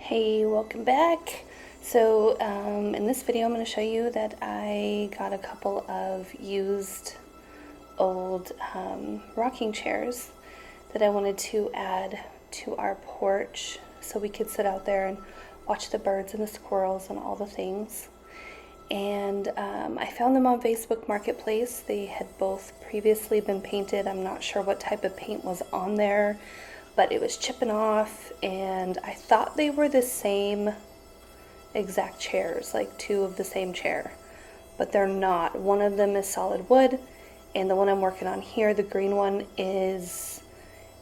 Hey, welcome back. So in this video I'm going to show you that I got a couple of used old rocking chairs that I wanted to add to our porch so we could sit out there and watch the birds and the squirrels and all the things. And I found them on Facebook Marketplace. They had both previously been painted. I'm not sure what type of paint was on there, but it was chipping off, and I thought they were the same exact chairs, like two of the same chair, but they're not. One of them is solid wood, and the one I'm working on here, the green one, is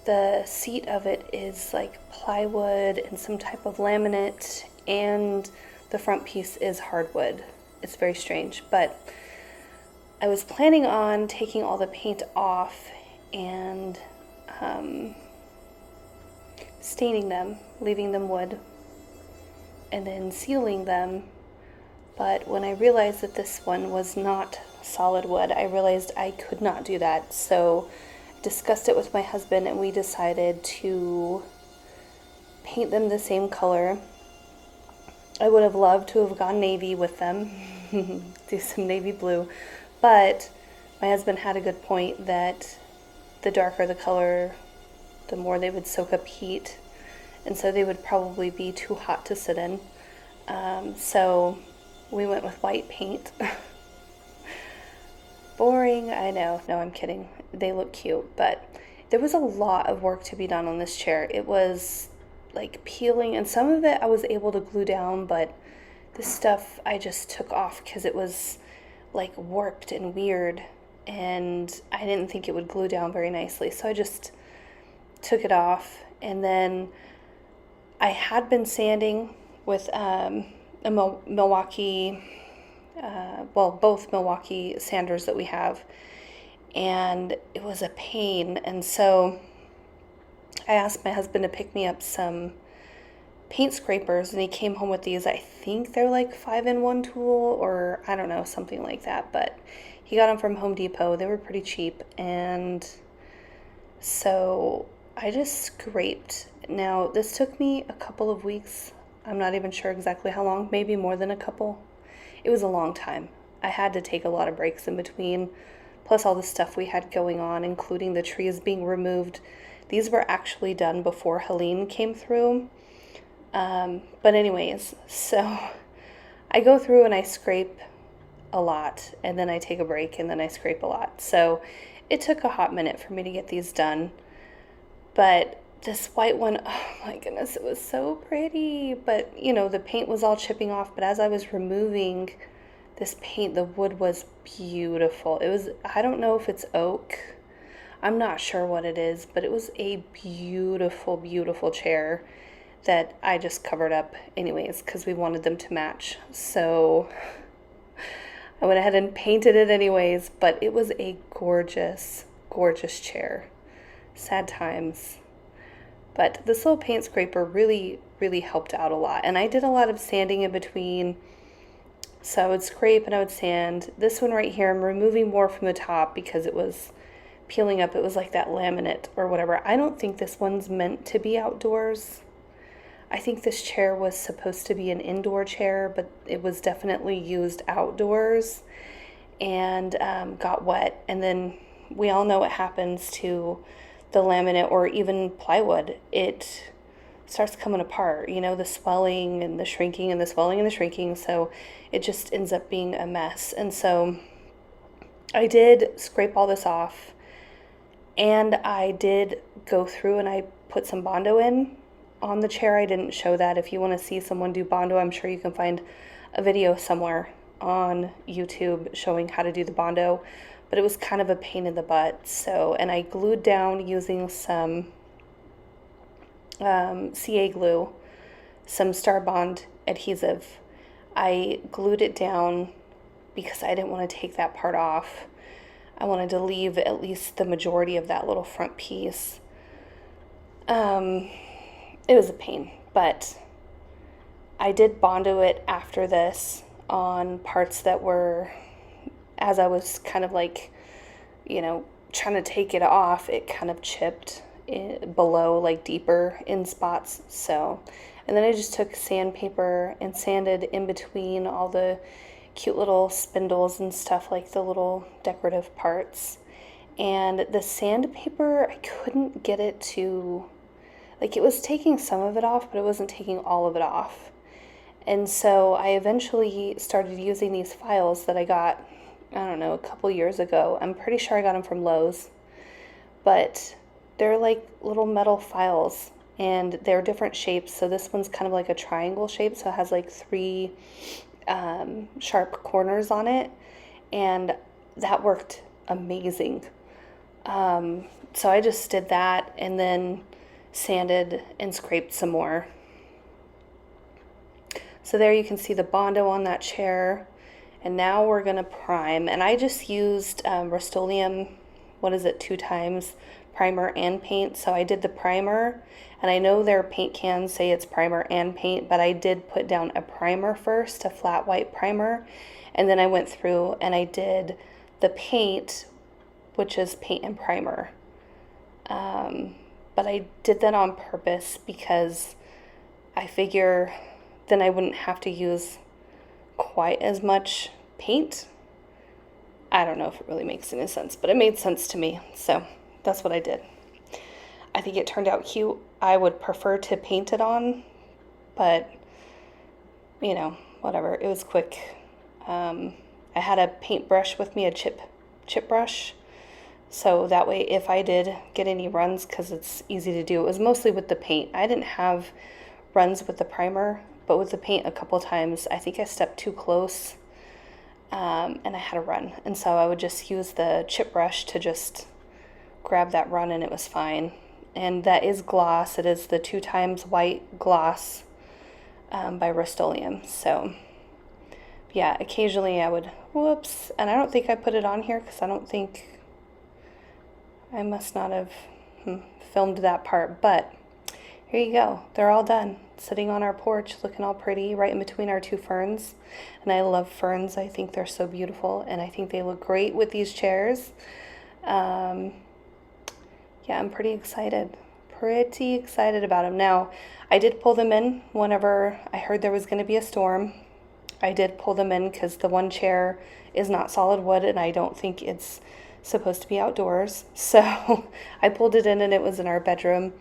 the seat of it is like plywood and some type of laminate, and the front piece is hardwood. It's very strange, but I was planning on taking all the paint off and staining them, leaving them wood, and then sealing them. But when I realized that this one was not solid wood, I realized I could not do that. So I discussed it with my husband, and we decided to paint them the same color. I would have loved to have gone navy with them, do some navy blue, but my husband had a good point that the darker the color, the more they would soak up heat, and so they would probably be too hot to sit in. So we went with white paint. Boring, I know. No, I'm kidding. They look cute, but there was a lot of work to be done on this chair. It was like peeling, and some of it I was able to glue down, but this stuff I just took off because it was like warped and weird, and I didn't think it would glue down very nicely, so I just took it off. And then I had been sanding with a Milwaukee, both Milwaukee sanders that we have, and it was a pain. And so I asked my husband to pick me up some paint scrapers, and he came home with these. I think they're like 5-in-1 tool, or I don't know, something like that, but he got them from Home Depot. They were pretty cheap, and so I just scraped. Now, this took me a couple of weeks. I'm not even sure exactly how long, maybe more than a couple. It was a long time. I had to take a lot of breaks in between, plus all the stuff we had going on, including the trees being removed. These were actually done before Helene came through. But anyways, so I go through and I scrape a lot, and then I take a break, and then I scrape a lot. So it took a hot minute for me to get these done. But this white one, oh my goodness, it was so pretty. But, you know, the paint was all chipping off. But as I was removing this paint, the wood was beautiful. It was, I don't know if it's oak. I'm not sure what it is, but it was a beautiful, beautiful chair that I just covered up anyways because we wanted them to match. So I went ahead and painted it anyways, but it was a gorgeous, gorgeous chair. Sad times. But this little paint scraper really, really helped out a lot. And I did a lot of sanding in between. So I would scrape and I would sand. This one right here, I'm removing more from the top because it was peeling up. It was like that laminate or whatever. I don't think this one's meant to be outdoors. I think this chair was supposed to be an indoor chair, but it was definitely used outdoors and got wet. And then we all know what happens to the laminate or even plywood. It starts coming apart, you know, the swelling and the shrinking and the swelling and the shrinking. So it just ends up being a mess. And so I did scrape all this off, and I did go through and I put some Bondo in on the chair. I didn't show that. If you want to see someone do Bondo, I'm sure you can find a video somewhere on YouTube showing how to do the Bondo, but it was kind of a pain in the butt. So, and I glued down using some CA glue, some Star Bond adhesive. I glued it down because I didn't want to take that part off. I wanted to leave at least the majority of that little front piece. It was a pain, but I did Bondo it after this on parts that were, as I was kind of like, you know, trying to take it off, it kind of chipped below, like deeper in spots. So, and then I just took sandpaper and sanded in between all the cute little spindles and stuff, like the little decorative parts. And the sandpaper, I couldn't get it to, like, it was taking some of it off, but it wasn't taking all of it off. And so I eventually started using these files that I got, I don't know, a couple years ago. I'm pretty sure I got them from Lowe's, but they're like little metal files and they're different shapes. So this one's kind of like a triangle shape, so it has like three sharp corners on it, and that worked amazing. So I just did that and then sanded and scraped some more. So there you can see the Bondo on that chair. And now we're going to prime. And I just used Rust-Oleum, 2 times, primer and paint. So I did the primer. And I know their paint cans say it's primer and paint, but I did put down a primer first, a flat white primer. And then I went through and I did the paint, which is paint and primer. But I did that on purpose because I figure then I wouldn't have to use quite as much paint. I don't know if it really makes any sense, but it made sense to me, so that's what I did. I think it turned out cute. I would prefer to paint it on, but you know, whatever. It was quick. I had a paintbrush with me, a chip brush, so that way if I did get any runs, because it's easy to do, it was mostly with the paint. I didn't have runs with the primer, but with the paint a couple times, I think I stepped too close, and I had a run. And so I would just use the chip brush to just grab that run, and it was fine. And that is gloss. It is the 2 times white gloss by Rust-Oleum. So yeah, occasionally I would, whoops, and I don't think I put it on here because I don't think, I must not have filmed that part, but here you go. They're all done. Sitting on our porch, looking all pretty, right in between our 2 ferns. And I love ferns. I think they're so beautiful, and I think they look great with these chairs. Yeah, I'm pretty excited about them. Now, I did pull them in whenever I heard there was going to be a storm. I did pull them in because the one chair is not solid wood, and I don't think it's supposed to be outdoors. So I pulled it in, and it was in our bedroom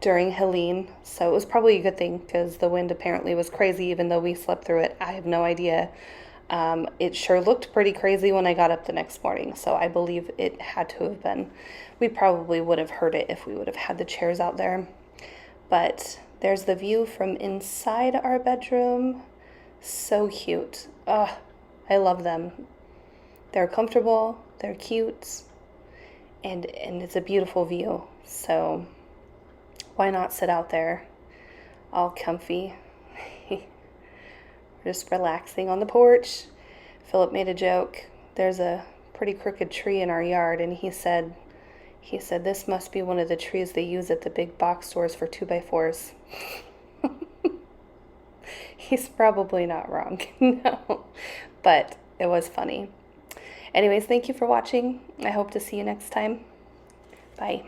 during Helene, so it was probably a good thing because the wind apparently was crazy even though we slept through it. I have no idea. It sure looked pretty crazy when I got up the next morning, so I believe it had to have been. We probably would have heard it if we would have had the chairs out there. But there's the view from inside our bedroom. So cute. Oh, I love them. They're comfortable, they're cute, and it's a beautiful view. So why not sit out there all comfy? We're just relaxing on the porch. Philip made a joke. There's a pretty crooked tree in our yard, and he said this must be one of the trees they use at the big box stores for 2x4s. He's probably not wrong. No, but it was funny. Anyways, thank you for watching. I hope to see you next time. Bye.